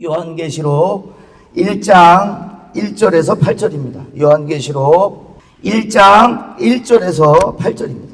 요한계시록 1장 1절에서 8절입니다. 요한계시록 1장 1절에서 8절입니다.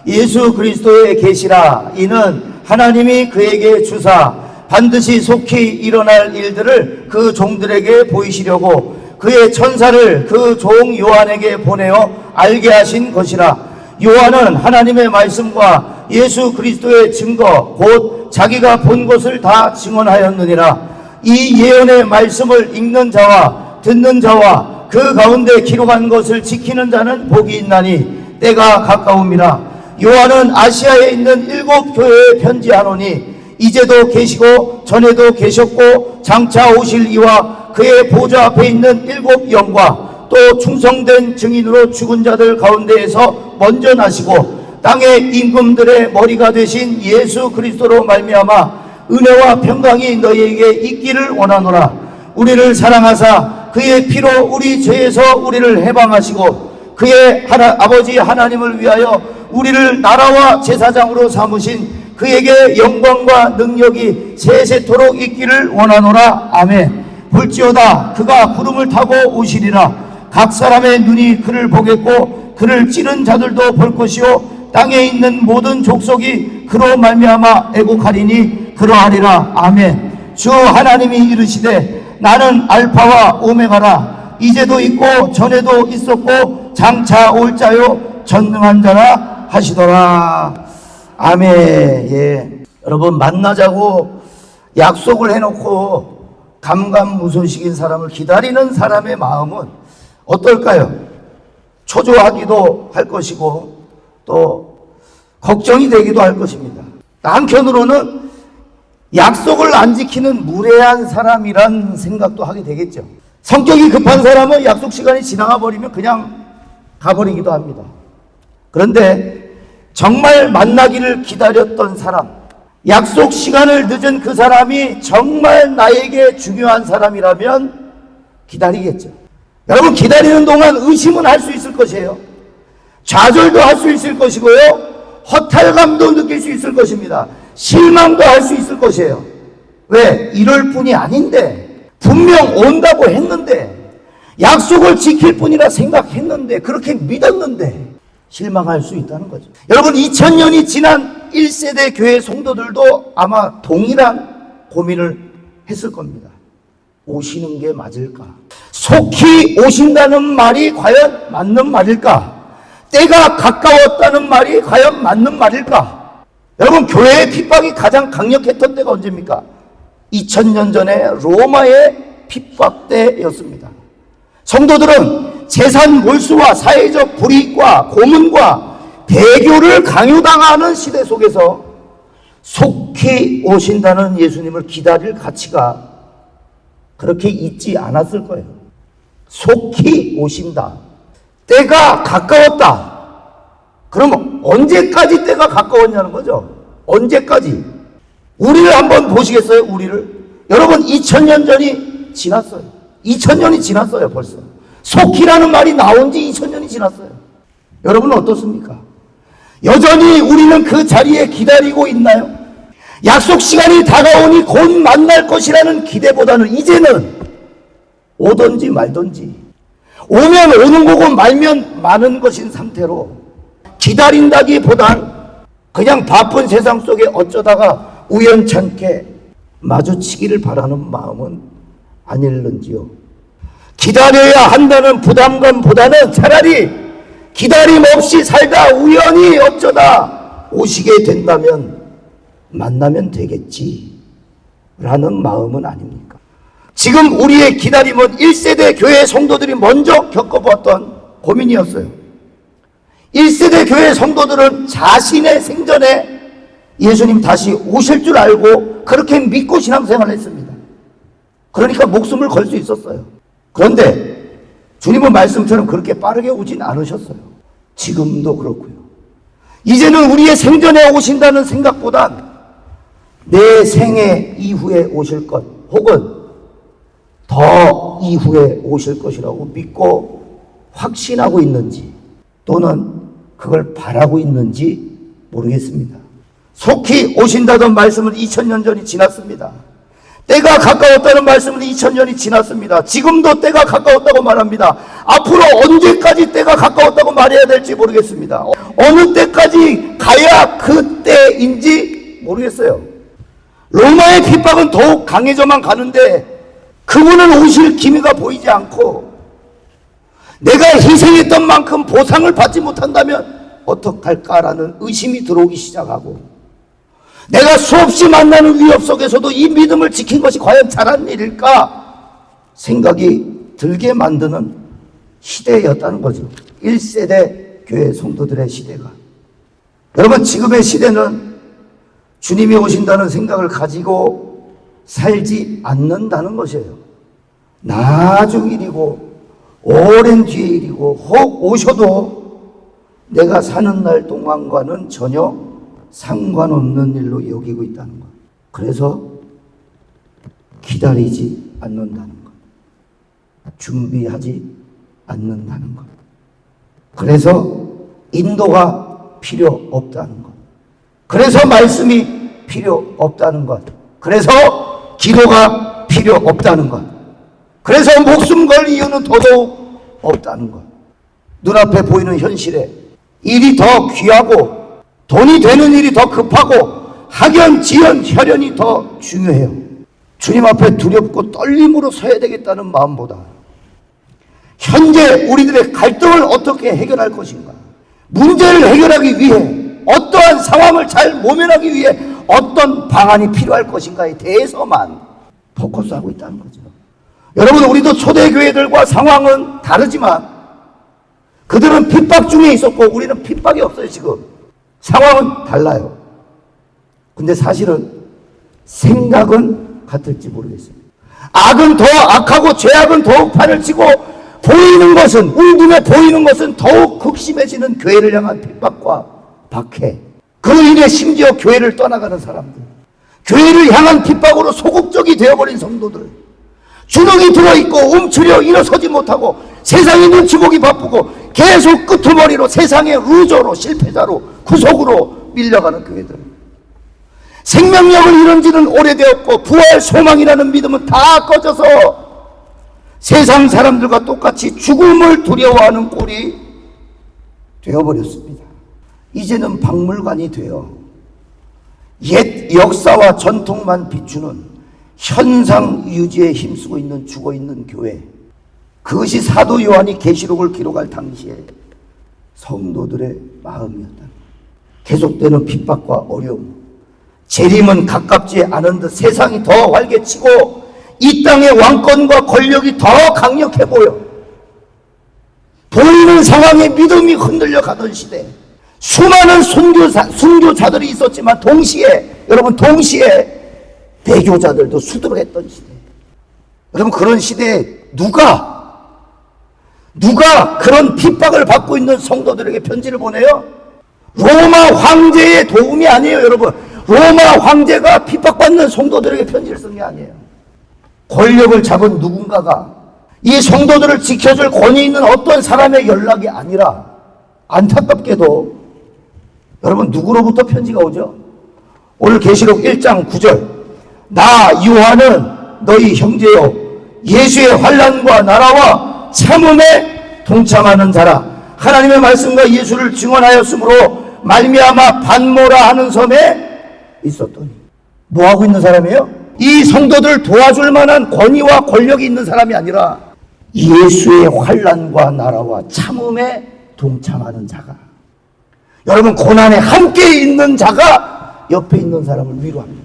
예수 그리스도의 계시라. 이는 하나님이 그에게 주사 반드시 속히 일어날 일들을 그 종들에게 보이시려고 그의 천사를 그 종 요한에게 보내어 알게 하신 것이라. 요한은 하나님의 말씀과 예수 그리스도의 증거 곧 자기가 본 것을 다 증언하였느니라. 이 예언의 말씀을 읽는 자와 듣는 자와 그 가운데 기록한 것을 지키는 자는 복이 있나니 때가 가까움이라. 요한은 아시아에 있는 7 교회에 편지하노니 이제도 계시고 전에도 계셨고 장차 오실 이와 그의 보좌 앞에 있는 7 영과 또 충성된 증인으로 죽은 자들 가운데에서 먼저 나시고 땅의 임금들의 머리가 되신 예수 그리스도로 말미암아 은혜와 평강이 너희에게 있기를 원하노라. 우리를 사랑하사 그의 피로 우리 죄에서 우리를 해방하시고 그의 아버지 하나님을 위하여 우리를 나라와 제사장으로 삼으신 그에게 영광과 능력이 세세토록 있기를 원하노라. 아멘. 볼지어다 그가 구름을 타고 오시리라. 각 사람의 눈이 그를 보겠고 그를 찌른 자들도 볼 것이요 땅에 있는 모든 족속이 그로 말미암아 애곡하리니 그러하리라. 아멘. 주 하나님이 이르시되 나는 알파와 오메가라. 이제도 있고 전에도 있었고 장차 올 자요 전능한 자라 하시더라. 아멘. 예. 여러분, 만나자고 약속을 해놓고 감감무소식인 사람을 기다리는 사람의 마음은 어떨까요? 초조하기도 할 것이고 또 걱정이 되기도 할 것입니다. 한편으로는 약속을 안 지키는 무례한 사람이란 생각도 하게 되겠죠. 성격이 급한 사람은 약속 시간이 지나가 버리면 그냥 가버리기도 합니다. 그런데 정말 만나기를 기다렸던 사람, 약속 시간을 늦은 그 사람이 정말 나에게 중요한 사람이라면 기다리겠죠. 여러분, 기다리는 동안 의심은 할 수 있을 것이에요. 좌절도 할 수 있을 것이고요. 허탈감도 느낄 수 있을 것입니다. 실망도 할 수 있을 것이에요. 왜? 이럴 뿐이 아닌데, 분명 온다고 했는데, 약속을 지킬 뿐이라 생각했는데, 그렇게 믿었는데 실망할 수 있다는 거죠. 여러분, 2000년이 지난 1세대 교회 성도들도 아마 동일한 고민을 했을 겁니다. 오시는 게 맞을까? 속히 오신다는 말이 과연 맞는 말일까? 때가 가까웠다는 말이 과연 맞는 말일까? 여러분, 교회의 핍박이 가장 강력했던 때가 언제입니까? 2000년 전에 로마의 핍박 때였습니다. 성도들은 재산 몰수와 사회적 불이익과 고문과 배교를 강요당하는 시대 속에서 속히 오신다는 예수님을 기다릴 가치가 그렇게 있지 않았을 거예요. 속히 오신다. 때가 가까웠다. 그러면 언제까지 때가 가까웠냐는 거죠. 언제까지? 우리를 한번 보시겠어요? 우리를. 여러분, 2000년 전이 지났어요. 2000년이 지났어요, 벌써. 속히라는 말이 나온 지 2000년이 지났어요. 여러분은 어떻습니까? 여전히 우리는 그 자리에 기다리고 있나요? 약속 시간이 다가오니 곧 만날 것이라는 기대보다는 이제는 오든지 말든지, 오면 오는 거고 말면 마는 것인 상태로 기다린다기보단 그냥 바쁜 세상 속에 어쩌다가 우연찮게 마주치기를 바라는 마음은 아닐는지요. 기다려야 한다는 부담감보다는 차라리 기다림 없이 살다 우연히 어쩌다 오시게 된다면 만나면 되겠지 라는 마음은 아닙니까? 지금 우리의 기다림은 1세대 교회 성도들이 먼저 겪어보았던 고민이었어요. 1세대 교회 성도들은 자신의 생전에 예수님 다시 오실 줄 알고 그렇게 믿고 신앙생활을 했습니다. 그러니까 목숨을 걸 수 있었어요. 그런데 주님은 말씀처럼 그렇게 빠르게 오진 않으셨어요. 지금도 그렇고요. 이제는 우리의 생전에 오신다는 생각보단 내 생애 이후에 오실 것 혹은 더 이후에 오실 것이라고 믿고 확신하고 있는지 또는 그걸 바라고 있는지 모르겠습니다. 속히 오신다던 말씀은 2000년 전이 지났습니다. 때가 가까웠다는 말씀은 2000년이 지났습니다. 지금도 때가 가까웠다고 말합니다. 앞으로 언제까지 때가 가까웠다고 말해야 될지 모르겠습니다. 어느 때까지 가야 그 때인지 모르겠어요. 로마의 핍박은 더욱 강해져만 가는데 그분은 오실 기미가 보이지 않고 내가 희생했던 만큼 보상을 받지 못한다면 어떡할까라는 의심이 들어오기 시작하고 내가 수없이 만나는 위협 속에서도 이 믿음을 지킨 것이 과연 잘한 일일까 생각이 들게 만드는 시대였다는 거죠. 1세대 교회 성도들의 시대가. 여러분, 지금의 시대는 주님이 오신다는 생각을 가지고 살지 않는다는 것이에요. 나중 일이고 오랜 뒤의 일이고 혹 오셔도 내가 사는 날 동안과는 전혀 상관없는 일로 여기고 있다는 것. 그래서 기다리지 않는다는 것. 준비하지 않는다는 것. 그래서 인도가 필요 없다는 것. 그래서 말씀이 필요 없다는 것. 그래서 기도가 필요 없다는 것. 그래서 목숨 걸 이유는 더더욱 없다는 것. 눈앞에 보이는 현실에 일이 더 귀하고 돈이 되는 일이 더 급하고 학연, 지연, 혈연이 더 중요해요. 주님 앞에 두렵고 떨림으로 서야 되겠다는 마음보다 현재 우리들의 갈등을 어떻게 해결할 것인가, 문제를 해결하기 위해 어떠한 상황을 잘 모면하기 위해 어떤 방안이 필요할 것인가에 대해서만 포커스하고 있다는 거죠. 여러분, 우리도 초대교회들과 상황은 다르지만 그들은 핍박 중에 있었고 우리는 핍박이 없어요. 지금 상황은 달라요. 근데 사실은 생각은 같을지 모르겠어요. 악은 더 악하고 죄악은 더욱 판을 치고 보이는 것은, 우리 눈에 보이는 것은 더욱 극심해지는 교회를 향한 핍박과 박해. 그 일에 심지어 교회를 떠나가는 사람들, 교회를 향한 핍박으로 소극적이 되어버린 성도들, 주눅이 들어있고 움츠려 일어서지 못하고 세상의 눈치 보기 바쁘고 계속 끄트머리로 세상의 루저로, 실패자로, 구속으로 밀려가는 교회들. 생명력을 잃은 지는 오래되었고 부활 소망이라는 믿음은 다 꺼져서 세상 사람들과 똑같이 죽음을 두려워하는 꼴이 되어버렸습니다. 이제는 박물관이 되어 옛 역사와 전통만 비추는 현상 유지에 힘쓰고 있는 죽어있는 교회. 그것이 사도 요한이 계시록을 기록할 당시에 성도들의 마음이었다. 계속되는 핍박과 어려움, 재림은 가깝지 않은 듯 세상이 더 활개치고 이 땅의 왕권과 권력이 더 강력해 보여 보이는 상황에 믿음이 흔들려 가던 시대, 수많은 순교자들이 있었지만 동시에, 여러분, 동시에 배교자들도 수두룩했던 시대. 여러분, 그런 시대에 누가 그런 핍박을 받고 있는 성도들에게 편지를 보내요? 로마 황제의 도움이 아니에요. 여러분, 로마 황제가 핍박받는 성도들에게 편지를 쓴 게 아니에요. 권력을 잡은 누군가가 이 성도들을 지켜줄 권위 있는 어떤 사람의 연락이 아니라, 안타깝게도 여러분, 누구로부터 편지가 오죠? 오늘 계시록 1장 9절, 나 요한은 너희 형제요 예수의 환난과 나라와 참음에 동참하는 자라. 하나님의 말씀과 예수를 증언하였으므로 말미암아 반모라 하는 섬에 있었더니. 뭐 하고 있는 사람이에요? 이 성도들을 도와줄 만한 권위와 권력이 있는 사람이 아니라 예수의 환난과 나라와 참음에 동참하는 자가. 여러분, 고난에 함께 있는 자가 옆에 있는 사람을 위로합니다.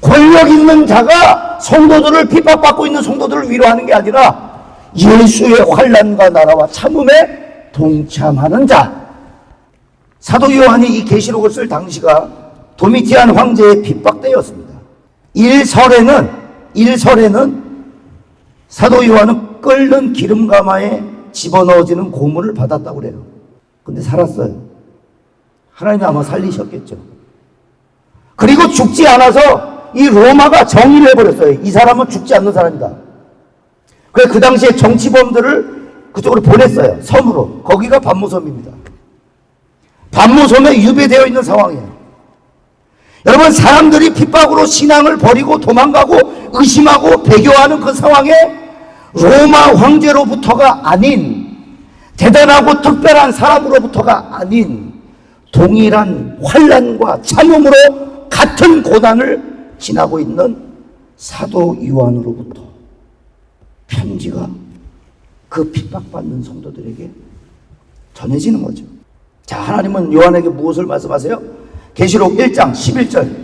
권력 있는 자가 성도들을, 핍박받고 있는 성도들을 위로하는 게 아니라 예수의 환난과 나라와 참음에 동참하는 자. 사도 요한이 이 계시록을 쓸 당시가 도미티안 황제의 핍박 때였습니다. 일설에는 사도 요한은 끓는 기름가마에 집어넣어지는 고문을 받았다고 그래요. 근데 살았어요. 하나님이 아마 살리셨겠죠. 그리고 죽지 않아서 이 로마가 정의를 해버렸어요. 이 사람은 죽지 않는 사람이다. 그래서 그 당시에 정치범들을 그쪽으로 보냈어요. 섬으로. 거기가 반모섬입니다. 반모섬에 유배되어 있는 상황이에요. 여러분, 사람들이 핍박으로 신앙을 버리고 도망가고 의심하고 배교하는 그 상황에 로마 황제로부터가 아닌, 대단하고 특별한 사람으로부터가 아닌 동일한 환난과 참음으로 같은 고난을 지나고 있는 사도 요한으로부터 편지가 그 핍박받는 성도들에게 전해지는 거죠. 자, 하나님은 요한에게 무엇을 말씀하세요? 계시록 1장 11절.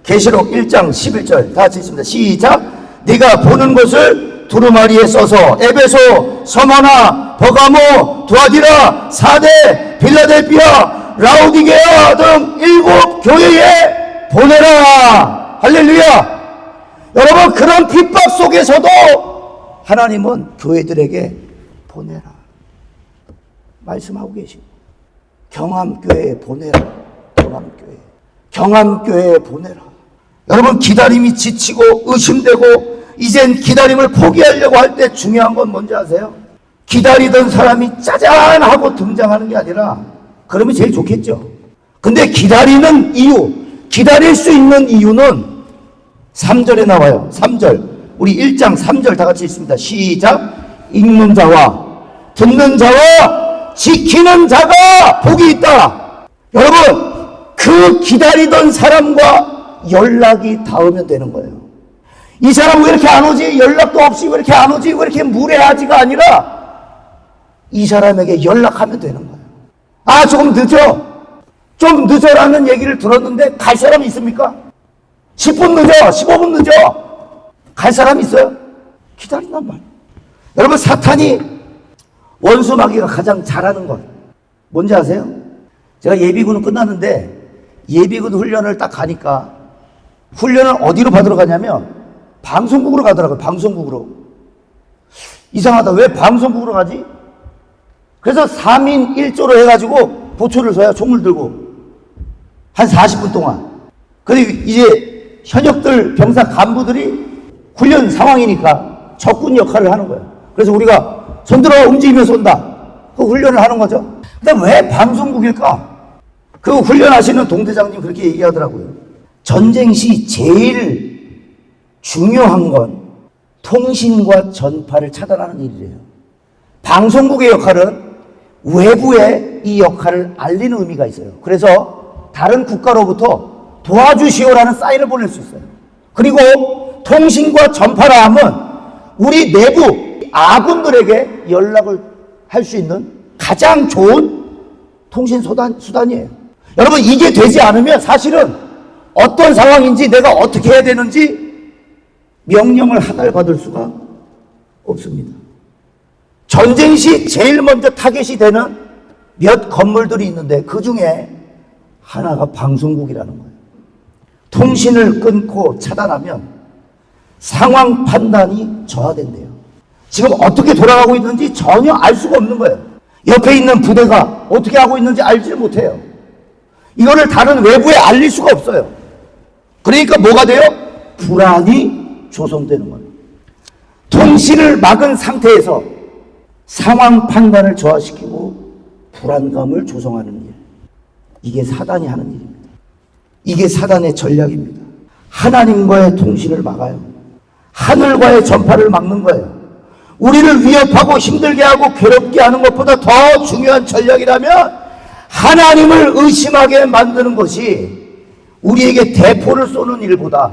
계시록 1장 11절. 다 같이 읽습니다. 시작. 네가 보는 것을 두루마리에 써서 에베소, 서머나, 버가모, 두아디라, 사데, 빌라델피아, 라오디게아 등 7 교회에 보내라. 할렐루야. 여러분, 그런 핍박 속에서도 하나님은 교회들에게 보내라 말씀하고 계시고, 경암교회에 보내라. 경암교회에 보내라. 여러분, 기다림이 지치고 의심되고 이젠 기다림을 포기하려고 할 때 중요한 건 뭔지 아세요? 기다리던 사람이 짜잔 하고 등장하는 게 아니라, 그러면 제일 좋겠죠. 근데 기다리는 이유, 기다릴 수 있는 이유는 3절에 나와요. 3절. 우리 1장 3절 다 같이 읽습니다. 시작. 읽는 자와 듣는 자와 지키는 자가 복이 있다. 여러분, 그 기다리던 사람과 연락이 닿으면 되는 거예요. 이 사람 왜 이렇게 안 오지? 연락도 없이 왜 이렇게 안 오지? 왜 이렇게 무례하지가 아니라 이 사람에게 연락하면 되는 거예요. 아, 조금 늦어. 좀 늦어라는 얘기를 들었는데 갈 사람 있습니까? 10분 늦어, 15분 늦어. 갈 사람 있어요? 기다린단 말이에요. 여러분, 사탄이 원수 마귀가 가장 잘하는 건 뭔지 아세요? 제가 예비군은 끝났는데 예비군 훈련을 딱 가니까, 훈련을 어디로 받으러 가냐면 방송국으로 가더라고요. 방송국으로. 이상하다. 왜 방송국으로 가지? 그래서 3인 1조로 해가지고 보초를 서요. 총을 들고 한 40분 동안. 그리고 이제 현역들 병사 간부들이 훈련 상황이니까 적군 역할을 하는 거예요. 그래서 우리가 손들어 움직이면서 온다. 그 훈련을 하는 거죠. 근데 왜 방송국일까? 그 훈련하시는 동대장님 그렇게 얘기하더라고요. 전쟁 시 제일 중요한 건 통신과 전파를 차단하는 일이래요. 방송국의 역할은 외부에 이 역할을 알리는 의미가 있어요. 그래서 다른 국가로부터 도와주시오라는 사인을 보낼 수 있어요. 그리고 통신과 전파라 하면 우리 내부 아군들에게 연락을 할 수 있는 가장 좋은 통신 수단이에요. 여러분, 이게 되지 않으면 사실은 어떤 상황인지 내가 어떻게 해야 되는지 명령을 하나를 받을 수가 없습니다. 전쟁 시 제일 먼저 타겟이 되는 몇 건물들이 있는데 그 중에 하나가 방송국이라는 거예요. 통신을 끊고 차단하면 상황 판단이 저하된대요. 지금 어떻게 돌아가고 있는지 전혀 알 수가 없는 거예요. 옆에 있는 부대가 어떻게 하고 있는지 알지를 못해요. 이거를 다른 외부에 알릴 수가 없어요. 그러니까 뭐가 돼요? 불안이 조성되는 거예요. 통신을 막은 상태에서 상황 판단을 저하시키고 불안감을 조성하는 일. 이게 사단이 하는 일입니다. 이게 사단의 전략입니다. 하나님과의 통신을 막아요. 하늘과의 전파를 막는 거예요. 우리를 위협하고 힘들게 하고 괴롭게 하는 것보다 더 중요한 전략이라면 하나님을 의심하게 만드는 것이 우리에게 대포를 쏘는 일보다,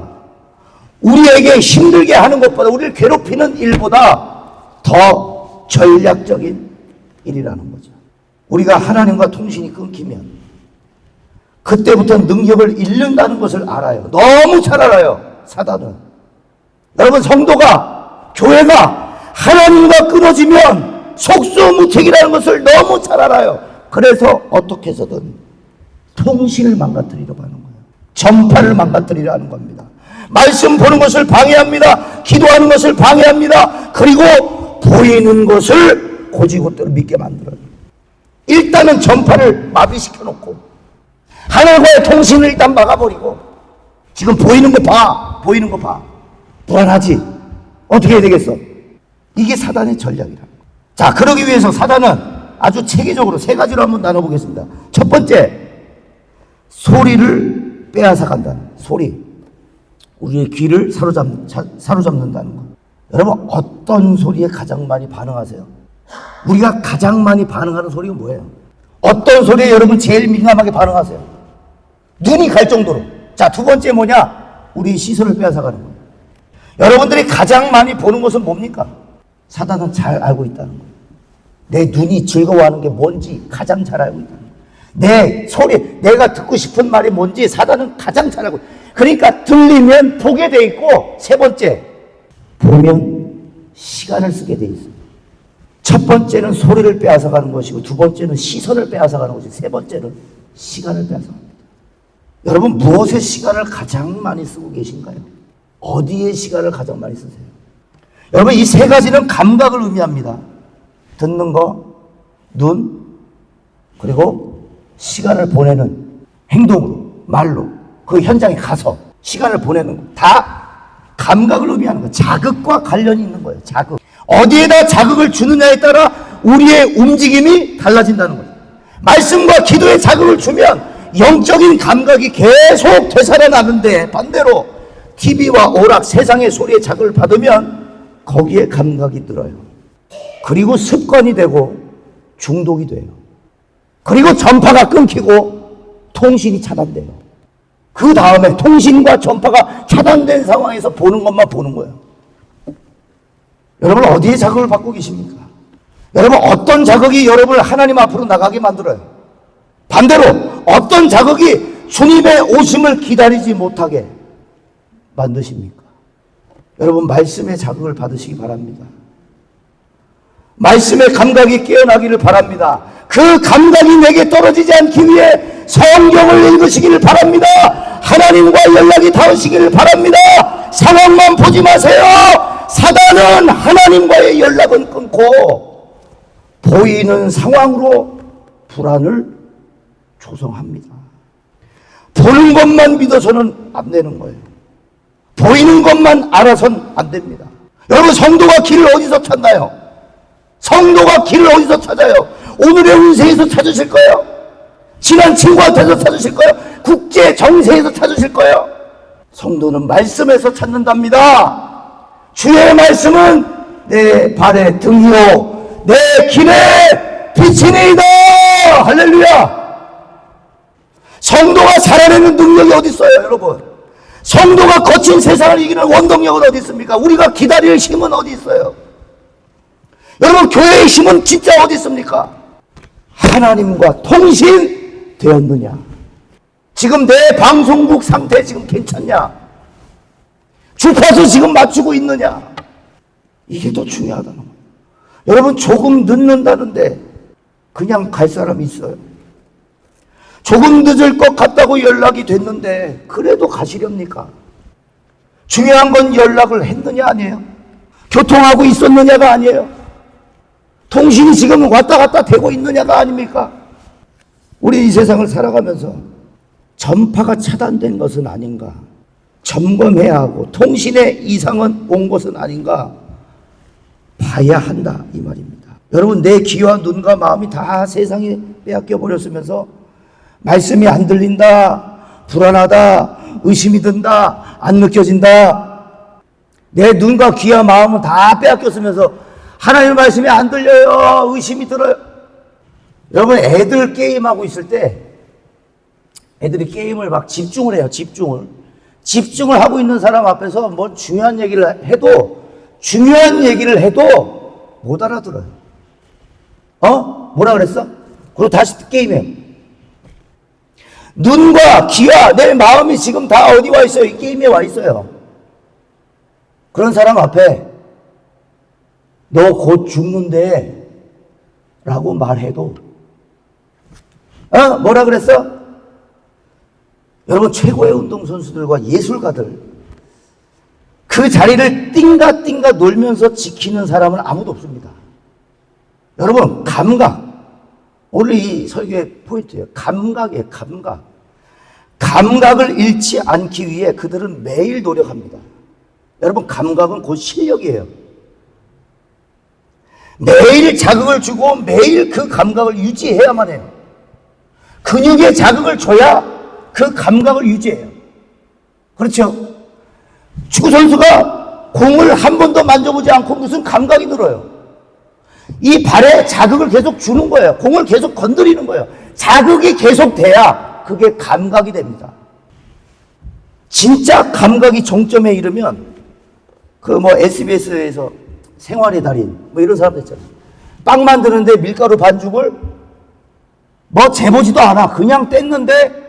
우리에게 힘들게 하는 것보다, 우리를 괴롭히는 일보다 더 전략적인 일이라는 거죠. 우리가 하나님과 통신이 끊기면 그때부터 능력을 잃는다는 것을 알아요. 너무 잘 알아요, 사단은. 여러분, 성도가, 교회가 하나님과 끊어지면 속수무책이라는 것을 너무 잘 알아요. 그래서 어떻게 해서든 통신을 망가뜨리려고 하는 거예요. 전파를 망가뜨리려 는 겁니다. 말씀 보는 것을 방해합니다. 기도하는 것을 방해합니다. 그리고 보이는 것을 고지고대로 믿게 만들어요. 일단은 전파를 마비시켜 놓고 하늘과의 통신을 일단 막아버리고, 지금 보이는 거 봐, 보이는 거 봐. 불안하지? 어떻게 해야 되겠어? 이게 사단의 전략이라. 자, 그러기 위해서 사단은 아주 체계적으로 3가지로 한번 나눠보겠습니다. 첫 번째, 소리를 빼앗아간다는 소리, 우리의 귀를 사로잡는다는 것. 여러분, 어떤 소리에 가장 많이 반응하세요? 우리가 가장 많이 반응하는 소리가 뭐예요? 어떤 소리에 여러분 제일 민감하게 반응하세요? 눈이 갈 정도로. 자, 두 번째 뭐냐? 우리 시선을 빼앗아가는 거예요. 여러분들이 가장 많이 보는 것은 뭡니까? 사단은 잘 알고 있다는 거예요. 내 눈이 즐거워하는 게 뭔지 가장 잘 알고 있다는 거예요. 내 소리, 내가 듣고 싶은 말이 뭔지 사단은 가장 잘 알고 있어요. 그러니까 들리면 보게 돼 있고, 세 번째, 보면 시간을 쓰게 돼 있어요. 첫 번째는 소리를 빼앗아가는 것이고, 두 번째는 시선을 빼앗아가는 것이고, 세 번째는 시간을 빼앗아갑니다. 여러분, 무엇에 시간을 가장 많이 쓰고 계신가요? 어디에 시간을 가장 많이 쓰세요? 여러분, 이 세 가지는 감각을 의미합니다. 듣는 거, 눈, 그리고 시간을 보내는 행동으로, 말로, 그 현장에 가서 시간을 보내는 거. 다 감각을 의미하는 거예요. 자극과 관련이 있는 거예요. 자극. 어디에다 자극을 주느냐에 따라 우리의 움직임이 달라진다는 거예요. 말씀과 기도에 자극을 주면 영적인 감각이 계속 되살아나는데, 반대로 TV와 오락, 세상의 소리에 자극을 받으면 거기에 감각이 늘어요. 그리고 습관이 되고 중독이 돼요. 그리고 전파가 끊기고 통신이 차단돼요. 그 다음에 통신과 전파가 차단된 상황에서 보는 것만 보는 거예요. 여러분, 어디에 자극을 받고 계십니까? 여러분, 어떤 자극이 여러분을 하나님 앞으로 나가게 만들어요? 반대로 어떤 자극이 주님의 오심을 기다리지 못하게 만드십니까? 여러분, 말씀의 자극을 받으시기 바랍니다. 말씀의 감각이 깨어나기를 바랍니다. 그 감각이 내게 떨어지지 않기 위해 성경을 읽으시기를 바랍니다. 하나님과 연락이 닿으시기를 바랍니다. 상황만 보지 마세요. 사단은 하나님과의 연락은 끊고 보이는 상황으로 불안을 조성합니다. 보는 것만 믿어서는 안 되는 거예요. 보이는 것만 알아서는 안 됩니다. 여러분, 성도가 길을 어디서 찾나요? 성도가 길을 어디서 찾아요? 오늘의 운세에서 찾으실 거예요? 친한 친구한테서 찾으실 거예요? 국제 정세에서 찾으실 거예요? 성도는 말씀에서 찾는답니다. 주의 말씀은 내 발의 등이요 내 길의 빛이니이다. 할렐루야. 성도가 살아내는 능력이 어디 있어요, 여러분? 성도가 거친 세상을 이기는 원동력은 어디 있습니까? 우리가 기다릴 힘은 어디 있어요? 여러분, 교회의 힘은 진짜 어디 있습니까? 하나님과 통신되었느냐? 지금 내 방송국 상태 지금 괜찮냐? 주파수 지금 맞추고 있느냐? 이게 더 중요하다는 거예요. 여러분, 조금 늦는다는데 그냥 갈 사람이 있어요. 조금 늦을 것 같다고 연락이 됐는데 그래도 가시렵니까? 중요한 건 연락을 했느냐 아니에요? 교통하고 있었느냐가 아니에요? 통신이 지금 왔다 갔다 되고 있느냐가 아닙니까? 우리 이 세상을 살아가면서 전파가 차단된 것은 아닌가? 점검해야 하고 통신의 이상은 온 것은 아닌가? 봐야 한다, 이 말입니다. 여러분, 내 귀와 눈과 마음이 다 세상에 빼앗겨 버렸으면서 말씀이 안 들린다, 불안하다, 의심이 든다, 안 느껴진다. 내 눈과 귀와 마음은 다 빼앗겼으면서 하나님의 말씀이 안 들려요, 의심이 들어요. 여러분, 애들 게임하고 있을 때 애들이 게임을 막 집중을 해요. 집중을 하고 있는 사람 앞에서 뭐 중요한 얘기를 해도 못 알아들어요. 뭐라 그랬어? 그리고 다시 게임해요. 눈과 귀와 내 마음이 지금 다 어디 와 있어요? 이 게임에 와 있어요. 그런 사람 앞에 너 곧 죽는데 라고 말해도 뭐라 그랬어? 여러분, 최고의 운동선수들과 예술가들, 그 자리를 띵가띵가 놀면서 지키는 사람은 아무도 없습니다. 여러분, 감각. 오늘 이 설교의 포인트예요. 감각이에요, 감각. 감각을 잃지 않기 위해 그들은 매일 노력합니다. 여러분, 감각은 곧 실력이에요. 매일 자극을 주고 매일 그 감각을 유지해야만 해요. 근육에 자극을 줘야 그 감각을 유지해요. 그렇죠? 축구 선수가 공을 한 번도 만져보지 않고 무슨 감각이 들어요. 이 발에 자극을 계속 주는 거예요. 공을 계속 건드리는 거예요. 자극이 계속 돼야 그게 감각이 됩니다. 진짜 감각이 정점에 이르면 SBS에서 생활의 달인 이런 사람들 있잖아요. 빵 만드는데 밀가루 반죽을 재보지도 않아. 그냥 뗐는데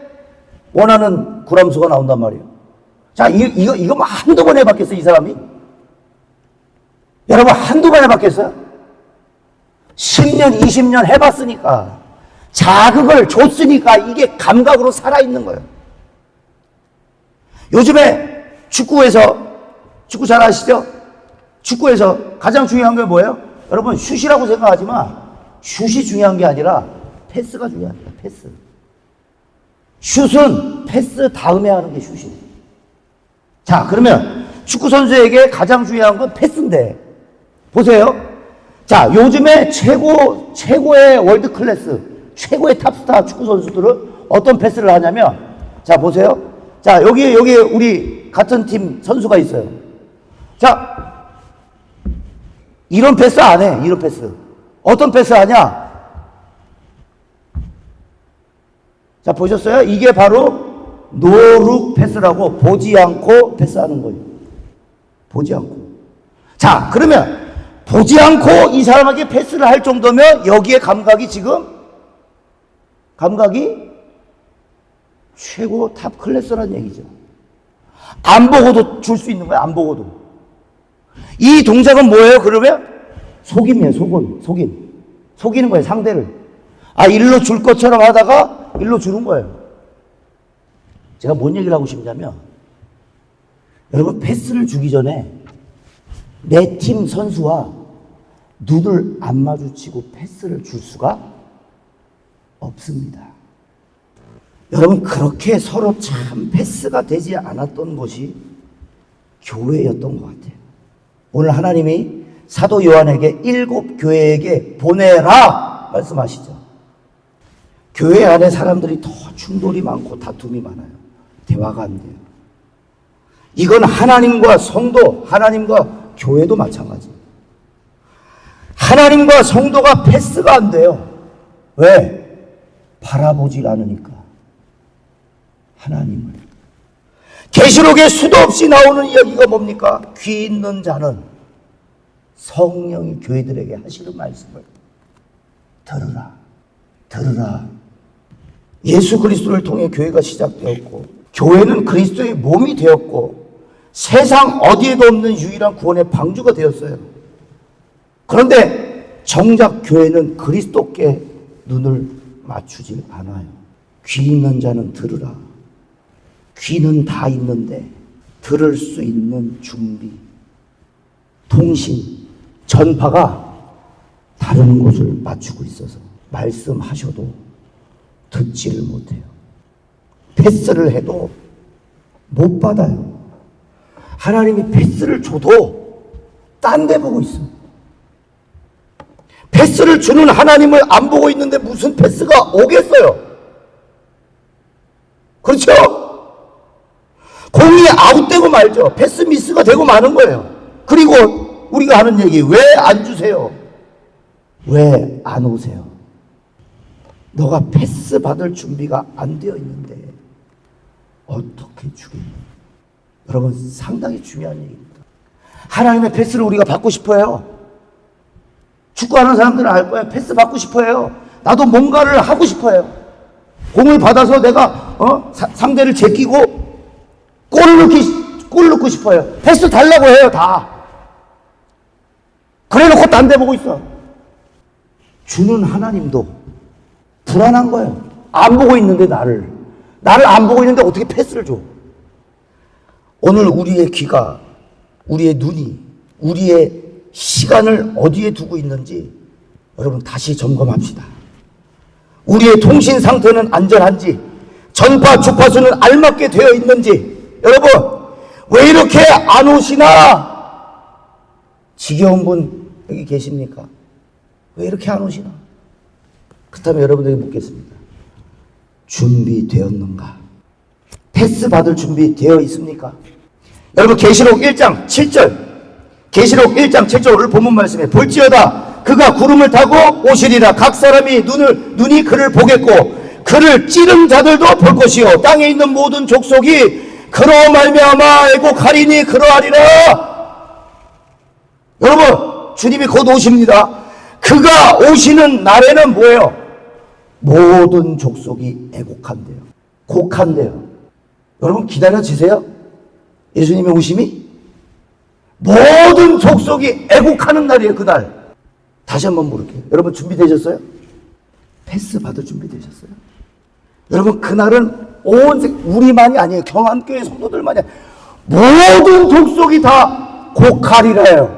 원하는 그람수가 나온단 말이에요. 자, 이거 한두 번 해봤겠어요, 이 사람이? 여러분, 한두 번 해봤겠어요? 10년, 20년 해봤으니까, 자극을 줬으니까 이게 감각으로 살아있는 거예요. 요즘에 축구 잘 아시죠? 축구에서 가장 중요한 게 뭐예요? 여러분, 슛이라고 생각하지 마. 슛이 중요한 게 아니라 패스가 중요합니다. 패스. 슛은 패스 다음에 하는 게 슛이에요. 자, 그러면 축구 선수에게 가장 중요한 건 패스인데, 보세요. 자, 요즘에 최고의 월드 클래스, 최고의 탑스타 축구 선수들은 어떤 패스를 하냐면, 자, 보세요. 자, 여기 우리 같은 팀 선수가 있어요. 자, 이런 패스 안 해, 이런 패스. 어떤 패스 하냐? 자, 보셨어요? 이게 바로 노룩 패스라고 보지 않고 패스하는 거예요. 보지 않고. 자, 그러면 보지 않고 이 사람에게 패스를 할 정도면 여기에 감각이 최고 탑 클래스라는 얘기죠. 안 보고도 줄 수 있는 거예요. 안 보고도. 이 동작은 뭐예요? 그러면 속임이에요. 속이는 거예요. 상대를. 일로 줄 것처럼 하다가 일로 주는 거예요. 제가 뭔 얘기를 하고 싶냐면, 여러분, 패스를 주기 전에 내 팀 선수와 눈을 안 마주치고 패스를 줄 수가 없습니다. 여러분, 그렇게 서로 참 패스가 되지 않았던 것이 교회였던 것 같아요. 오늘 하나님이 사도 요한에게 7 교회에게 보내라 말씀하시죠. 교회 안에 사람들이 더 충돌이 많고 다툼이 많아요. 대화가 안 돼요. 이건 하나님과 성도, 하나님과 교회도 마찬가지. 하나님과 성도가 패스가 안 돼요. 왜? 바라보지 않으니까. 하나님을. 계시록에 수도 없이 나오는 이야기가 뭡니까? 귀 있는 자는 성령이 교회들에게 하시는 말씀을 들으라. 예수 그리스도를 통해 교회가 시작되었고, 교회는 그리스도의 몸이 되었고, 세상 어디에도 없는 유일한 구원의 방주가 되었어요. 그런데 정작 교회는 그리스도께 눈을 맞추지 않아요. 귀 있는 자는 들으라. 귀는 다 있는데 들을 수 있는 준비, 통신, 전파가 다른 곳을 맞추고 있어서 말씀하셔도 듣지를 못해요. 패스를 해도 못 받아요. 하나님이 패스를 줘도 딴 데 보고 있어요. 패스를 주는 하나님을 안 보고 있는데 무슨 패스가 오겠어요? 그렇죠? 공이 아웃되고 말죠. 패스 미스가 되고 마는 거예요. 그리고 우리가 하는 얘기, 왜 안 주세요? 왜 안 오세요? 너가 패스 받을 준비가 안 되어 있는데 어떻게 주겠니? 여러분, 상당히 중요한 얘기입니다. 하나님의 패스를 우리가 받고 싶어요. 축구하는 사람들은 알 거예요. 패스 받고 싶어요. 나도 뭔가를 하고 싶어요. 공을 받아서 내가 상대를 제끼고 골 넣고 싶어요. 패스 달라고 해요, 다. 그래 놓고 딴 데 보고 있어. 주는 하나님도 불안한 거예요. 안 보고 있는데 나를 안 보고 있는데 어떻게 패스를 줘? 오늘 우리의 귀가, 우리의 눈이, 우리의 시간을 어디에 두고 있는지 여러분 다시 점검합시다. 우리의 통신 상태는 안전한지, 전파 주파수는 알맞게 되어 있는지, 여러분 왜 이렇게 안 오시나? 지겨운 분 여기 계십니까? 왜 이렇게 안 오시나? 그렇다면 여러분에게 묻겠습니다. 준비되었는가? 패스 받을 준비 되어 있습니까? 여러분 계시록 1장 7절, 계시록 1장 7절 오늘 본문 말씀에 볼지어다 그가 구름을 타고 오시리라. 각 사람이 눈이 그를 보겠고 그를 찌른 자들도 볼 것이요 땅에 있는 모든 족속이 그로 말미암아 애곡하리니 그러하리라. 여러분 주님이 곧 오십니다. 그가 오시는 날에는 뭐예요? 모든 족속이 애곡한대요. 곡한대요. 여러분 기다려지세요. 예수님의 오심이 모든 족속이 애곡하는 날이에요. 그날. 다시 한번 물을게요. 여러분 준비되셨어요? 패스 받을 준비되셨어요? 여러분 그날은 온 우리만이 아니에요. 경안교회 성도들만이 아니에요. 모든 족속이 다 곡하리라요.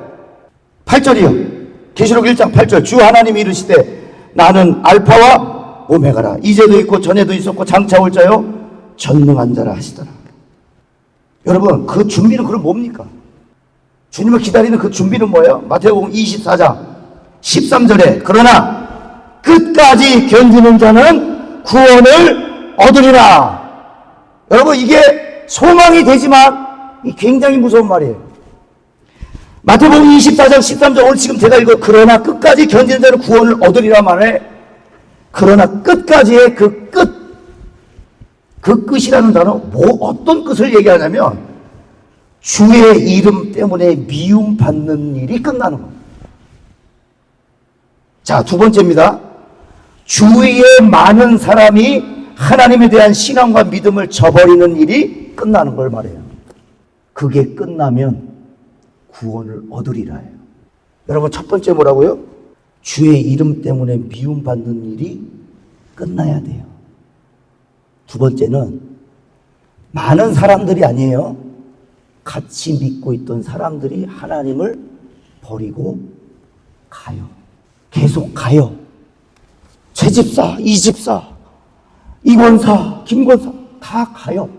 8절이요. 계시록 1장 8절 주 하나님이 이르시되 나는 알파와 오메가라. 이제도 있고 전에도 있었고 장차 올 자요 전능한 자라 하시더라. 여러분 그 준비는 그럼 뭡니까? 주님을 기다리는 그 준비는 뭐예요? 마태복음 24장 13절에 그러나 끝까지 견디는 자는 구원을 얻으리라. 여러분 이게 소망이 되지만 굉장히 무서운 말이에요. 마태복음 24장 13절 오늘 지금 제가 읽어 그러나 끝까지 견디는 자는 구원을 얻으리라 말에 그러나 끝까지의 그 끝이라는 단어 어떤 끝을 얘기하냐면 주의 이름 때문에 미움받는 일이 끝나는 겁니다. 자, 두 번째입니다. 주위에 많은 사람이 하나님에 대한 신앙과 믿음을 저버리는 일이 끝나는 걸 말해요. 그게 끝나면 구원을 얻으리라 해요. 여러분 첫 번째 뭐라고요? 주의 이름 때문에 미움받는 일이 끝나야 돼요. 두 번째는 많은 사람들이 아니에요. 같이 믿고 있던 사람들이 하나님을 버리고 가요. 계속 가요. 최 집사, 이 집사, 이 권사, 김 권사 다 가요.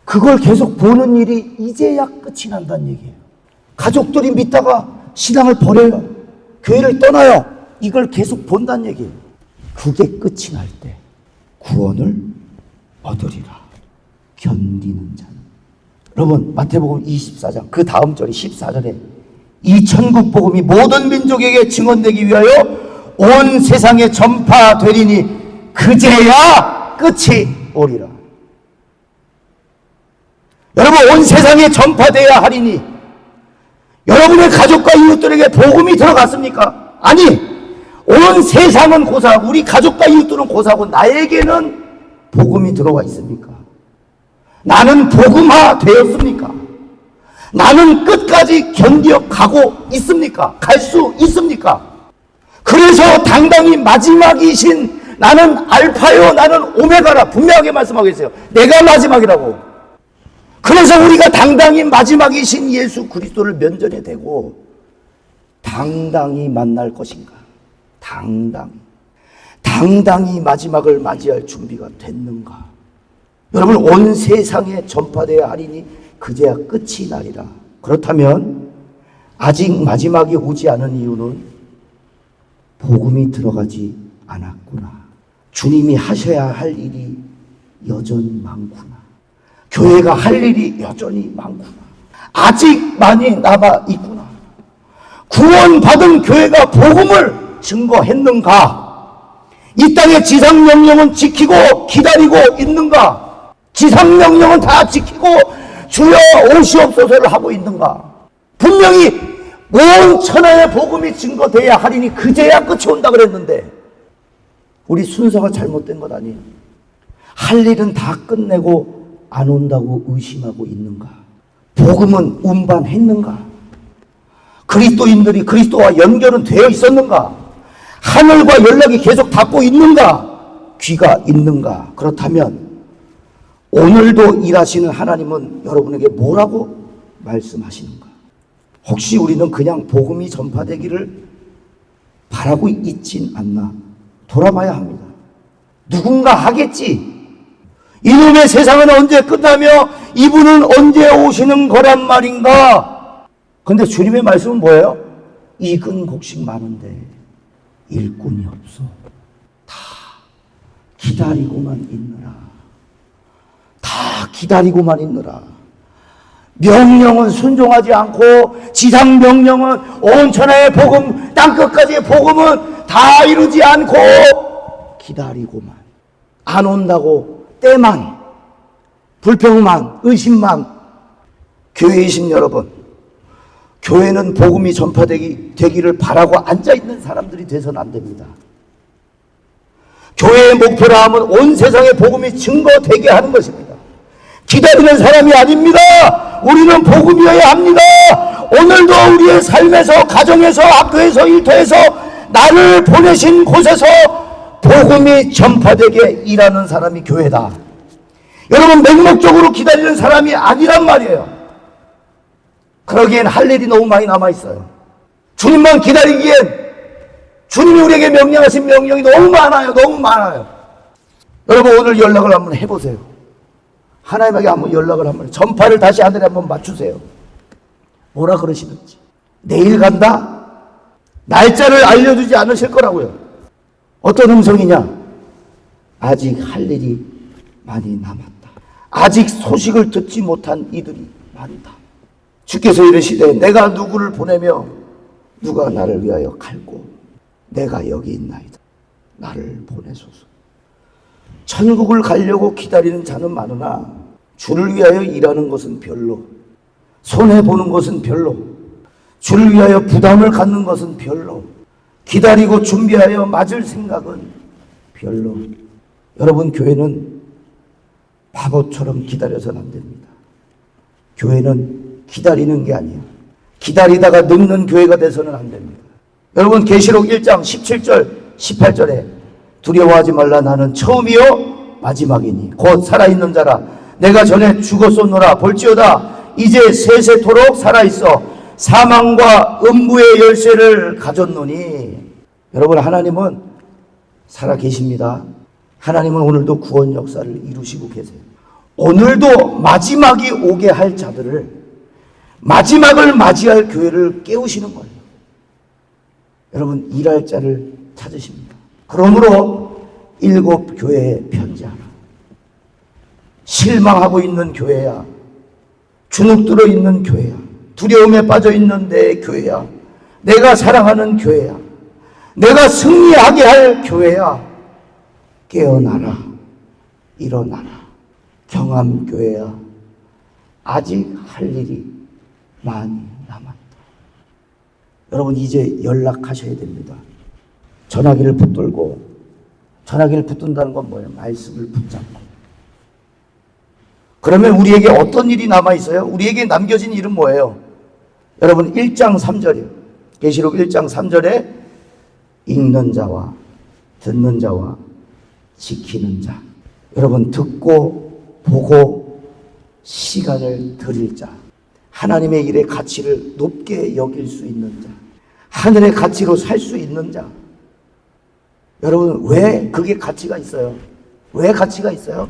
그걸 계속 보는 일이 이제야 끝이 난다는 얘기예요. 가족들이 믿다가 신앙을 버려요. 교회를 떠나요. 이걸 계속 본다는 얘기예요. 그게 끝이 날 때 구원을 얻으리라. 견디는 자는. 여러분 마태복음 24장 그 다음 절이 14절에 이 천국 복음이 모든 민족에게 증언되기 위하여 온 세상에 전파되리니 그제야 끝이 오리라. 여러분 온 세상에 전파되어야 하리니 여러분의 가족과 이웃들에게 복음이 들어갔습니까? 아니 온 세상은 고사하고 우리 가족과 이웃들은 고사하고 나에게는 복음이 들어와 있습니까? 나는 복음화 되었습니까? 나는 끝까지 견뎌가고 있습니까? 갈 수 있습니까? 그래서 당당히 마지막이신 나는 알파요 나는 오메가라 분명하게 말씀하고 있어요. 내가 마지막이라고. 그래서 우리가 당당히 마지막이신 예수 그리스도를 면전에 대고 당당히 만날 것인가? 당당히 마지막을 맞이할 준비가 됐는가? 여러분 온 세상에 전파되어야 하리니 그제야 끝이 나리라. 그렇다면 아직 마지막이 오지 않은 이유는 복음이 들어가지 않았구나. 주님이 하셔야 할 일이 여전히 많구나. 교회가 할 일이 여전히 많구나. 아직 많이 남아 있구나. 구원받은 교회가 복음을 증거했는가? 이 땅의 지상명령은 지키고 기다리고 있는가? 지상명령은 다 지키고 주여 오시옵소서를 하고 있는가? 분명히 온 천하의 복음이 증거돼야 하리니 그제야 끝이 온다 그랬는데 우리 순서가 잘못된 것 아니에요? 할 일은 다 끝내고 안 온다고 의심하고 있는가? 복음은 운반했는가? 그리스도인들이 그리스도와 연결은 되어 있었는가? 하늘과 연락이 계속 닿고 있는가? 귀가 있는가? 그렇다면 오늘도 일하시는 하나님은 여러분에게 뭐라고 말씀하시는가? 혹시 우리는 그냥 복음이 전파되기를 바라고 있진 않나? 돌아봐야 합니다. 누군가 하겠지. 이놈의 세상은 언제 끝나며 이분은 언제 오시는 거란 말인가? 근데 주님의 말씀은 뭐예요? 익은 곡식 많은데 일꾼이 없어. 다 기다리고만 있느라. 다 다 기다리고만 있느라. 명령은 순종하지 않고 지상 명령은 온 천하의 복음, 땅끝까지의 복음은 다 이루지 않고 기다리고만. 안 온다고 때만, 불평만, 의심만. 교회이신 여러분, 교회는 복음이 전파되기를 바라고 앉아있는 사람들이 돼서는 안 됩니다. 교회의 목표라 하면 온 세상에 복음이 증거되게 하는 것입니다. 기다리는 사람이 아닙니다. 우리는 복음이어야 합니다. 오늘도 우리의 삶에서, 가정에서, 학교에서, 일터에서, 나를 보내신 곳에서 복음이 전파되게 일하는 사람이 교회다. 여러분, 맹목적으로 기다리는 사람이 아니란 말이에요. 그러기엔 할 일이 너무 많이 남아있어요. 주님만 기다리기엔 주님이 우리에게 명령하신 명령이 너무 많아요. 너무 많아요. 여러분, 오늘 연락을 한번 해보세요. 하나님에게 한번 연락을 한번, 전파를 다시 하늘에 한번 맞추세요. 뭐라 그러시는지. 내일 간다? 날짜를 알려주지 않으실 거라고요. 어떤 음성이냐? 아직 할 일이 많이 남았다. 아직 소식을 듣지 못한 이들이 많다. 주께서 이르시되 내가 누구를 보내며 누가 나를 위하여 갈고 내가 여기 있나이다. 나를 보내소서. 천국을 가려고 기다리는 자는 많으나 주를 위하여 일하는 것은 별로, 손해보는 것은 별로, 주를 위하여 부담을 갖는 것은 별로, 기다리고 준비하여 맞을 생각은 별로. 여러분, 교회는 바보처럼 기다려서는 안 됩니다. 교회는 기다리는 게 아니에요. 기다리다가 늙는 교회가 돼서는 안 됩니다. 여러분, 계시록 1장 17절 18절에 두려워하지 말라. 나는 처음이요 마지막이니 곧 살아있는 자라. 내가 전에 죽었었노라. 볼지어다 이제 세세토록 살아있어 사망과 음부의 열쇠를 가졌노니. 여러분, 하나님은 살아계십니다. 하나님은 오늘도 구원 역사를 이루시고 계세요. 오늘도 마지막이 오게 할 자들을, 마지막을 맞이할 교회를 깨우시는 거예요. 여러분, 일할 자를 찾으십니다. 그러므로 7 교회에 편지하라. 실망하고 있는 교회야, 주눅들어 있는 교회야, 두려움에 빠져 있는 내 교회야, 내가 사랑하는 교회야, 내가 승리하게 할 교회야, 깨어나라. 일어나라. 경암교회야, 아직 할 일이 많이 남았다. 여러분, 이제 연락하셔야 됩니다. 전화기를 붙들고, 전화기를 붙든다는 건 뭐예요? 말씀을 붙잡고. 그러면 우리에게 어떤 일이 남아있어요? 우리에게 남겨진 일은 뭐예요? 여러분, 1장 3절이에요. 계시록 1장 3절에 읽는 자와 듣는 자와 지키는 자. 여러분, 듣고 보고 시간을 드릴 자, 하나님의 일의 가치를 높게 여길 수 있는 자, 하늘의 가치로 살 수 있는 자. 여러분, 왜 그게 가치가 있어요? 왜 가치가 있어요?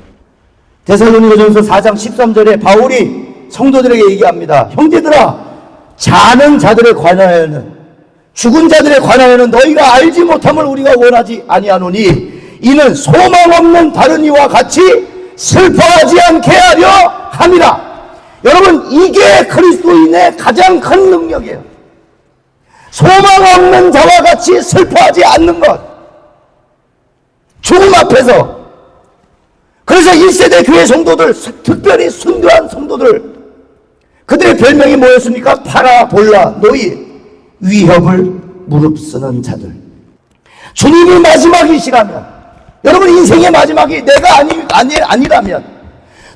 데살로니가전서 4장 13절에 바울이 성도들에게 얘기합니다. 형제들아, 자는 자들에 관하여는, 죽은 자들에 관하여는 너희가 알지 못함을 우리가 원하지 아니하노니 이는 소망 없는 다른 이와 같이 슬퍼하지 않게 하려 함이라. 여러분, 이게 그리스도인의 가장 큰 능력이에요. 소망 없는 자와 같이 슬퍼하지 않는 것. 죽음 앞에서. 그래서 1세대 교회 성도들, 특별히 순교한 성도들, 그들의 별명이 뭐였습니까? 파라볼라, 노예, 위협을 무릅쓰는 자들. 주님이 마지막이시라면, 여러분 인생의 마지막이 내가 아니라면,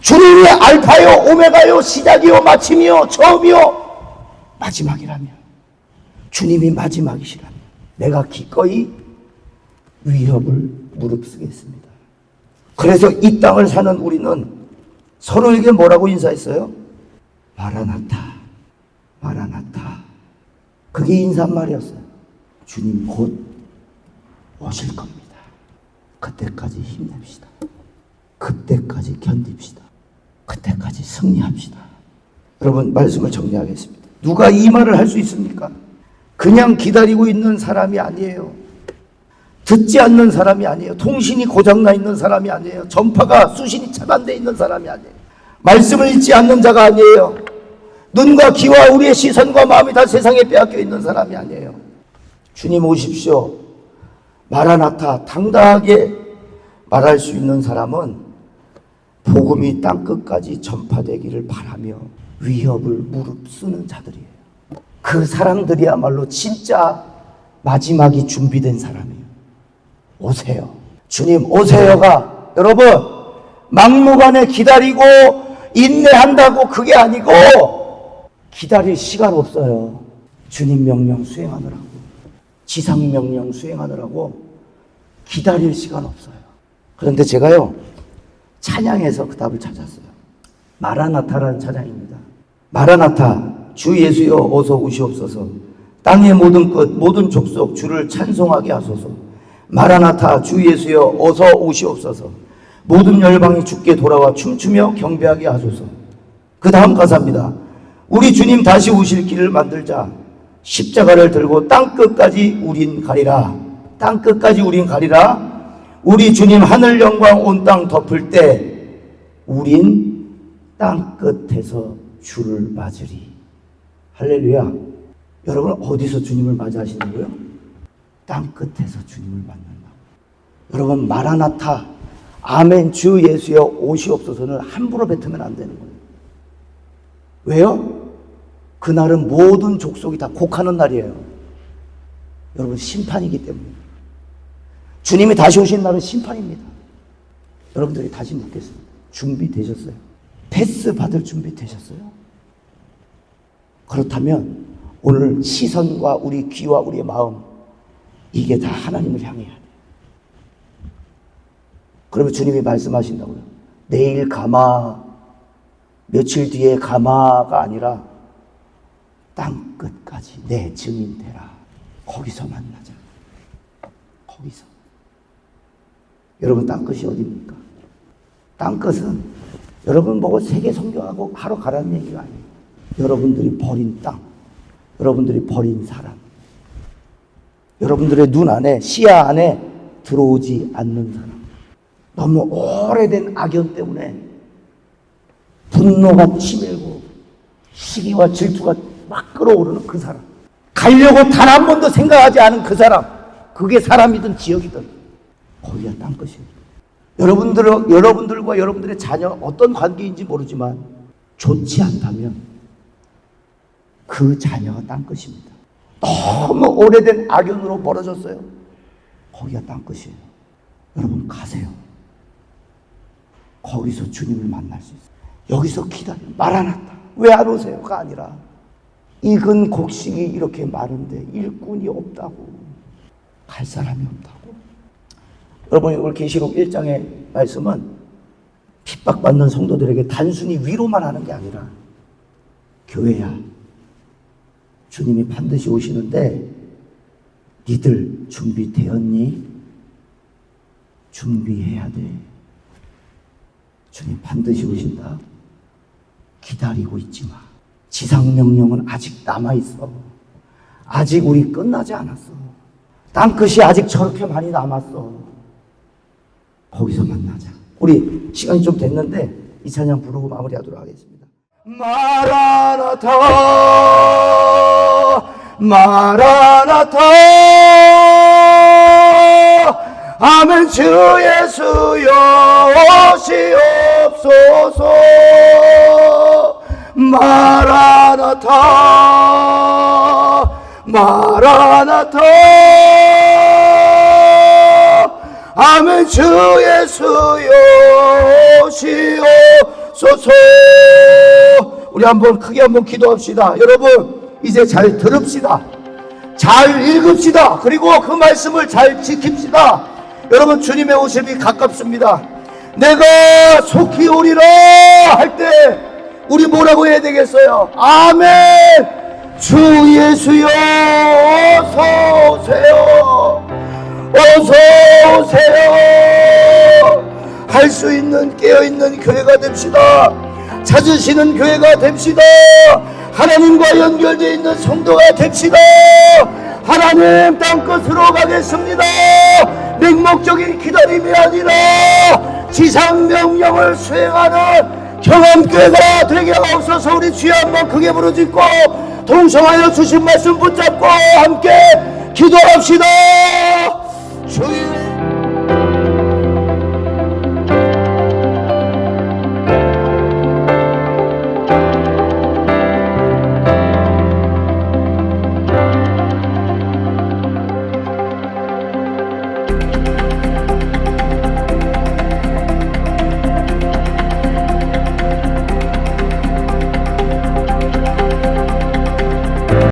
주님이 알파요 오메가요 시작이요 마침이요 처음이요 마지막이라면, 주님이 마지막이시라면 내가 기꺼이 위협을 무릅쓰겠습니다. 그래서 이 땅을 사는 우리는 서로에게 뭐라고 인사했어요? 마라나타, 마라나타. 그게 인사말이었어요. 주님 곧 오실 겁니다. 그때까지 힘냅시다. 그때까지 견딥시다. 그때까지 승리합시다. 여러분, 말씀을 정리하겠습니다. 누가 이 말을 할 수 있습니까? 그냥 기다리고 있는 사람이 아니에요. 듣지 않는 사람이 아니에요. 통신이 고장나 있는 사람이 아니에요. 전파가 수신이 차단되어 있는 사람이 아니에요. 말씀을 잊지 않는 자가 아니에요. 눈과 귀와 우리의 시선과 마음이 다 세상에 빼앗겨 있는 사람이 아니에요. 주님 오십시오. 마라나타 당당하게 말할 수 있는 사람은 복음이 땅끝까지 전파되기를 바라며 위협을 무릅쓰는 자들이에요. 그 사람들이야말로 진짜 마지막이 준비된 사람이에요. 오세요. 주님 오세요가 여러분 막무가내 기다리고 인내한다고 그게 아니고 기다릴 시간 없어요. 주님 명령 수행하느라고 지상 명령 수행하느라고 기다릴 시간 없어요. 그런데 제가요 찬양에서 그 답을 찾았어요. 마라나타라는 찬양입니다. 마라나타 주 예수여 어서 오시옵소서. 땅의 모든 끝 모든 족속 주를 찬송하게 하소서. 마라나타 주 예수여 어서 오시옵소서. 모든 열방이 주께 돌아와 춤추며 경배하게 하소서. 그 다음 가사입니다. 우리 주님 다시 오실 길을 만들자. 십자가를 들고 땅끝까지 우린 가리라. 땅끝까지 우린 가리라. 우리 주님 하늘 영광 온 땅 덮을 때 우린 땅끝에서 주를 맞으리. 할렐루야. 여러분 어디서 주님을 맞이하시는 거예요? 땅끝에서 주님을 만난다고. 여러분 마라나타 아멘 주 예수여 오시옵소서는 함부로 뱉으면 안 되는 거예요. 왜요? 그날은 모든 족속이 다 곡하는 날이에요. 여러분 심판이기 때문에. 주님이 다시 오신 날은 심판입니다. 여러분들이 다시 묻겠습니다. 준비되셨어요? 패스 받을 준비 되셨어요? 그렇다면 오늘 시선과 우리 귀와 우리의 마음 이게 다 하나님을 향해야 돼요. 그러면 주님이 말씀하신다고요. 내일 가마, 며칠 뒤에 가마가 아니라 땅끝까지 내 증인 되라. 거기서 만나자. 거기서. 여러분 땅끝이 어디입니까? 땅끝은 여러분 보고 세계 선교하고 하러 가라는 얘기가 아니에요. 여러분들이 버린 땅, 여러분들이 버린 사람, 여러분들의 눈 안에 시야 안에 들어오지 않는 사람, 너무 오래된 악연 때문에 분노가 치밀고 시기와 질투가 막 끌어오르는 그 사람, 가려고 단 한 번도 생각하지 않은 그 사람, 그게 사람이든 지역이든 거기가 땅끝이에요. 여러분들과 여러분들의 자녀 어떤 관계인지 모르지만 좋지 않다면 그 자녀가 땅끝입니다. 너무 오래된 악연으로 멀어졌어요. 거기가 땅끝이에요. 여러분 가세요. 거기서 주님을 만날 수 있어요. 여기서 기다려. 마라나타. 왜 안 오세요가 아니라 익은 곡식이 이렇게 많은데 일꾼이 없다고. 갈 사람이 없다고. 여러분 오늘 계시록 1장의 말씀은 핍박받는 성도들에게 단순히 위로만 하는 게 아니라 교회야. 주님이 반드시 오시는데 니들 준비되었니? 준비해야 돼. 주님 반드시 오신다. 기다리고 있지 마. 지상명령은 아직 남아있어. 아직 우리 끝나지 않았어. 땅끝이 아직 저렇게 많이 남았어. 거기서 만나자. 우리 시간이 좀 됐는데 이 찬양 부르고 마무리하도록 하겠습니다. 마라나타 마라나타 아멘 주 예수여 오시옵소서 마라나타 마라나타 아멘 주 예수여 오시옵소서. 우리 한번 크게 한번 기도합시다. 여러분 이제 잘 들읍시다. 잘 읽읍시다. 그리고 그 말씀을 잘 지킵시다. 여러분 주님의 오심이 가깝습니다. 내가 속히 오리라 할 때 우리 뭐라고 해야 되겠어요? 아멘 주 예수여 어서 오세요. 어서 오세요. 할 수 있는 깨어있는 교회가 됩시다. 찾으시는 교회가 됩시다. 하나님과 연결되어 있는 성도가 됩시다. 하나님 땅끝으로 가겠습니다. 맹목적인 기다림이 아니라 지상 명령을 수행하는 경험교회가 되게 하옵소서. 우리 주여 한번 크게 부르짖고 동성하여 주신 말씀 붙잡고 함께 기도합시다.